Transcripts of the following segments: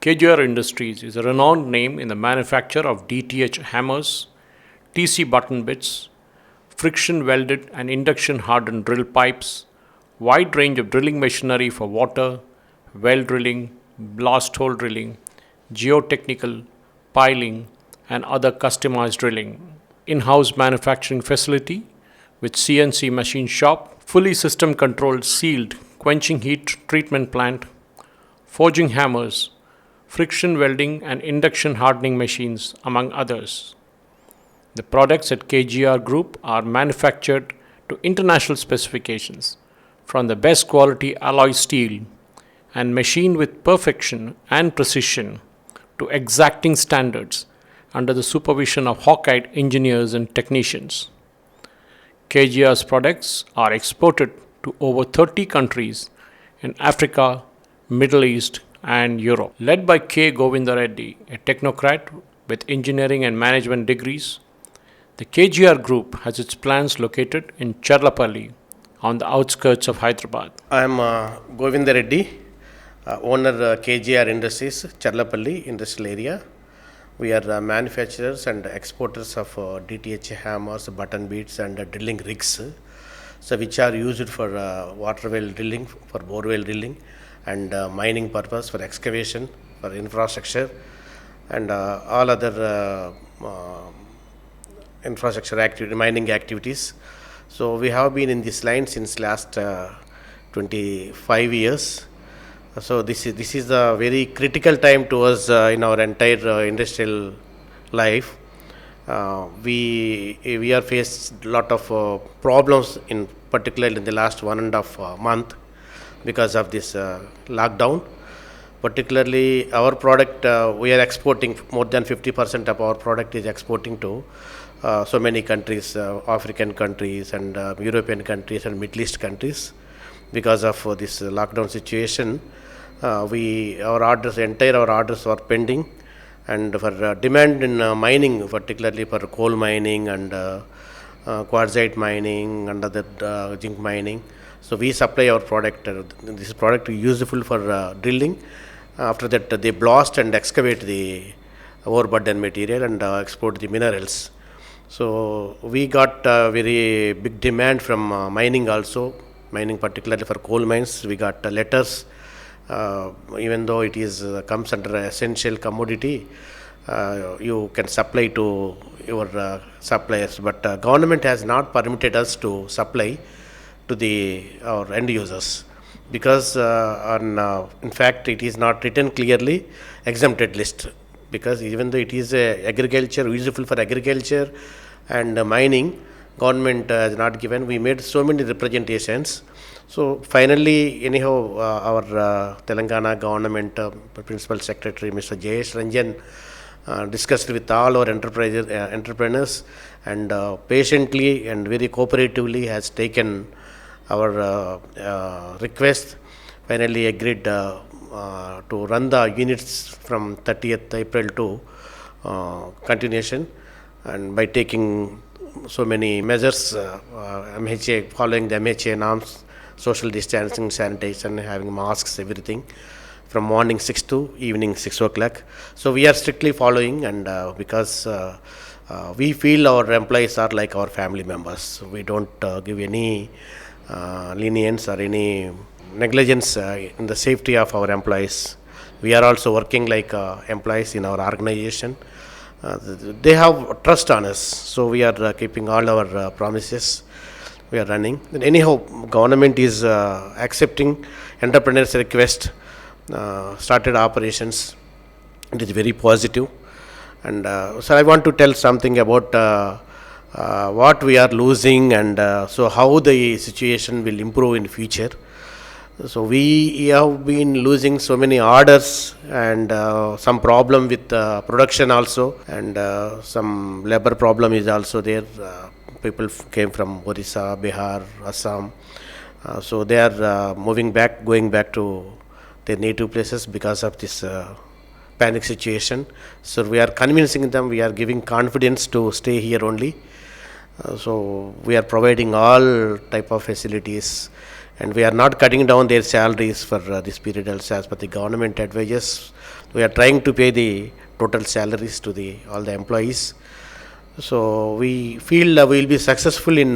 KGR Industries is a renowned name in the manufacture of DTH hammers, TC button bits, friction welded and induction hardened drill pipes, wide range of drilling machinery for water, well drilling, blast hole drilling, geotechnical, piling, and other customized drilling. In house manufacturing facility with CNC machine shop, fully system controlled sealed quenching heat treatment plant, forging hammers, friction welding, and induction hardening machines, among others. The products at KGR Group are manufactured to international specifications from the best quality alloy steel and machined with perfection and precision to exacting standards under the supervision of hawk-eyed engineers and technicians. KGR's products are exported to over 30 countries in Africa, Middle East, and Europe. Led by K. Govinda Reddy, a technocrat with engineering and management degrees, the KGR Group has its plants located in Charlapalli on the outskirts of Hyderabad. I am Govinda Reddy, owner KGR Industries, Charlapalli industrial area. We are manufacturers and exporters of DTH hammers, button beats, and drilling rigs, so which are used for water well drilling, for bore well drilling, and mining purpose, for excavation, for infrastructure, and all other infrastructure activity, mining activities. So we have been in this line since last 25 years. So this is a very critical time to us in our entire industrial life. We are faced a lot of problems, in particular in the last 1.5 month, because of this lockdown. Particularly our product, we are exporting more than 50% of our product is exporting to so many countries, African countries and European countries and Middle East countries. Because of this lockdown situation, our orders were pending, and for demand in mining, particularly for coal mining and quartzite mining and other zinc mining. So we supply our product. This product is useful for drilling. After that, they blast and excavate the overburden material and export the minerals. So we got very big demand from mining also. Mining, particularly for coal mines, we got letters. Even though it is comes under essential commodity, you can supply to your suppliers, but government has not permitted us to supply to our end users, because in fact it is not written clearly exempted list, because even though it is agriculture, useful for agriculture and mining, government has not given. We made so many representations. So finally, anyhow, our Telangana government principal secretary, Mr. Jayesh Ranjan, discussed with all our entrepreneurs, and patiently and very cooperatively has taken our request. Finally agreed to run the units from 30th April to continuation, and by taking so many measures, MHA, following the MHA norms, social distancing, sanitation, having masks, everything, from morning 6 to evening 6 o'clock. So we are strictly following, and because we feel our employees are like our family members. We don't give any lenience or any negligence in the safety of our employees. We are also working like employees in our organization. They have trust on us, so we are keeping all our promises. We are running. And anyhow, government is accepting entrepreneurs' request, started operations. It is very positive. And so I want to tell something about what we are losing, and so how the situation will improve in future. So we have been losing so many orders, and some problem with production also, and some labor problem is also there. People came from Orissa, Bihar, Assam, so they are going back to their native places because of this panic situation. So we are convincing them, we are giving confidence to stay here only. So we are providing all type of facilities, and we are not cutting down their salaries for this period also, as per the government advices. We are trying to pay the total salaries to the all the employees. So we feel we will be successful in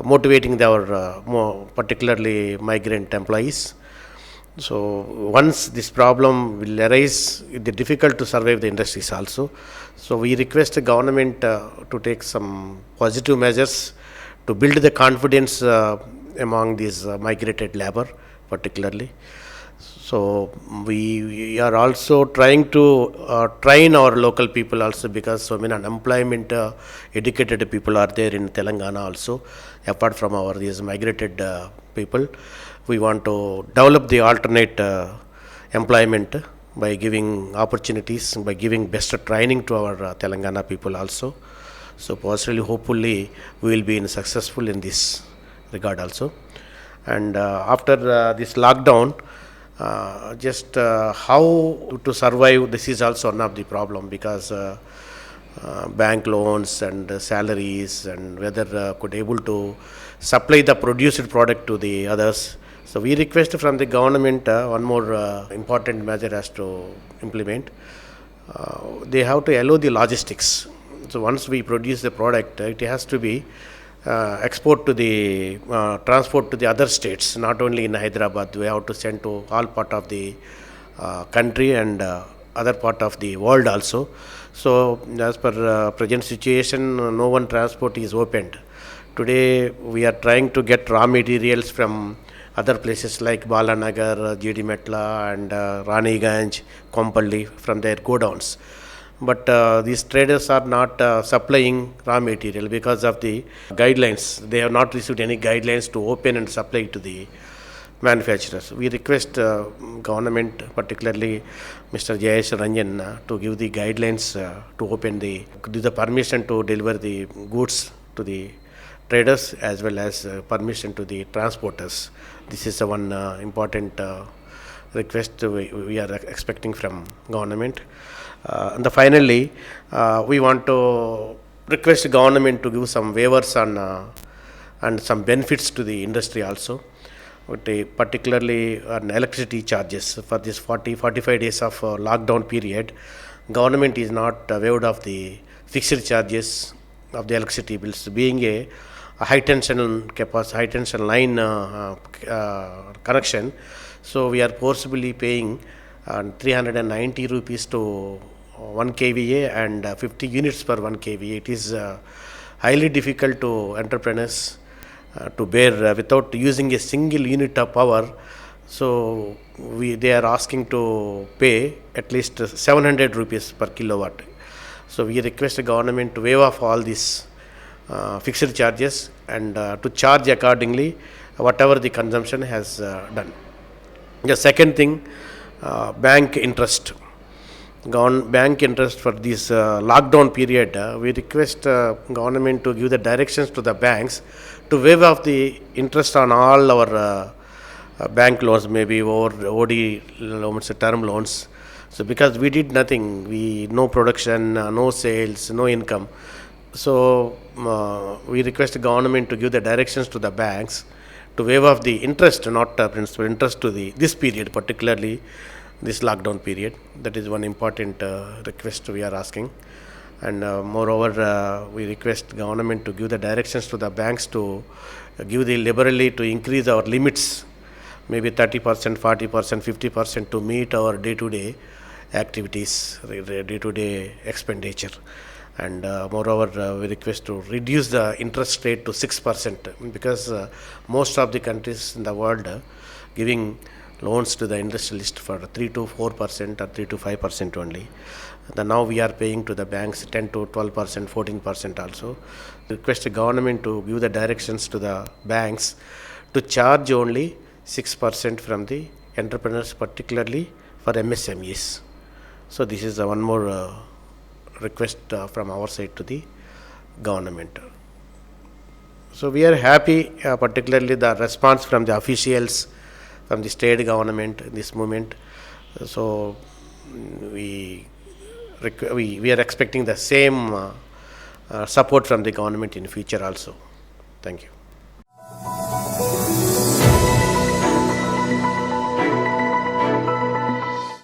motivating our more particularly migrant employees. So once this problem will arise, it is difficult to survive the industries also. So we request the government to take some positive measures to build the confidence among these migrated labor particularly. So we are also trying to train our local people also, because so many unemployment educated people are there in Telangana also, apart from our these migrated people. We want to develop the alternate employment by giving opportunities, by giving best training to our Telangana people also. So possibly, hopefully, we will be successful in this regard also. And after this lockdown, just how to survive, this is also one of the problem, because bank loans and salaries, and whether could able to supply the produced product to the others. So we request from the government one more important measure has to implement. They have to allow the logistics. So once we produce the product, it has to be export to the transport to the other states, not only in Hyderabad. We have to send to all part of the country and other part of the world also. So as per present situation, no one transport is opened. Today we are trying to get raw materials from other places like Balanagar, GD Metla and Raniganj, Kompalli, from their godowns. But these traders are not supplying raw material because of the guidelines. They have not received any guidelines to open and supply to the manufacturers. We request government, particularly Mr. Jayesh Ranjan, to give the guidelines to open give the permission to deliver the goods to the traders, as well as permission to the transporters. This is one important request we are expecting from government. And finally, we want to request government to give some waivers on and some benefits to the industry also, particularly on electricity charges for this 45 days of lockdown period. Government is not waived of the fixed charges of the electricity bills, being a high tension line connection. So we are forcibly paying 390 rupees to 1 kVA and 50 units per 1 kVA. It is highly difficult to entrepreneurs to bear without using a single unit of power. So they are asking to pay at least 700 rupees per kilowatt. So we request the government to waive off all these fixed charges and to charge accordingly whatever the consumption has done. The second thing, bank interest. Bank interest for this lockdown period, we request government to give the directions to the banks to waive off the interest on all our bank loans, maybe over OD loans, term loans. So because we did nothing, no production, no sales, no income. So we request the government to give the directions to the banks to waive off the interest, not principal interest, to this period, particularly this lockdown period. That is one important request we are asking. And moreover, we request government to give the directions to the banks to give the liberally to increase our limits, maybe 30%, 40%, 50%, to meet our day-to-day activities, day-to-day expenditure. And moreover, we request to reduce the interest rate to 6%, because most of the countries in the world giving loans to the industrialist for 3 to 4% or 3 to 5% only. Now we are paying to the banks 10 to 12%, 14% also. Request the government to give the directions to the banks to charge only 6% from the entrepreneurs, particularly for MSMEs. So this is one more request from our side to the government. So we are happy, particularly the response from the officials, from the state government in this moment. So we are expecting the same support from the government in future also. Thank you.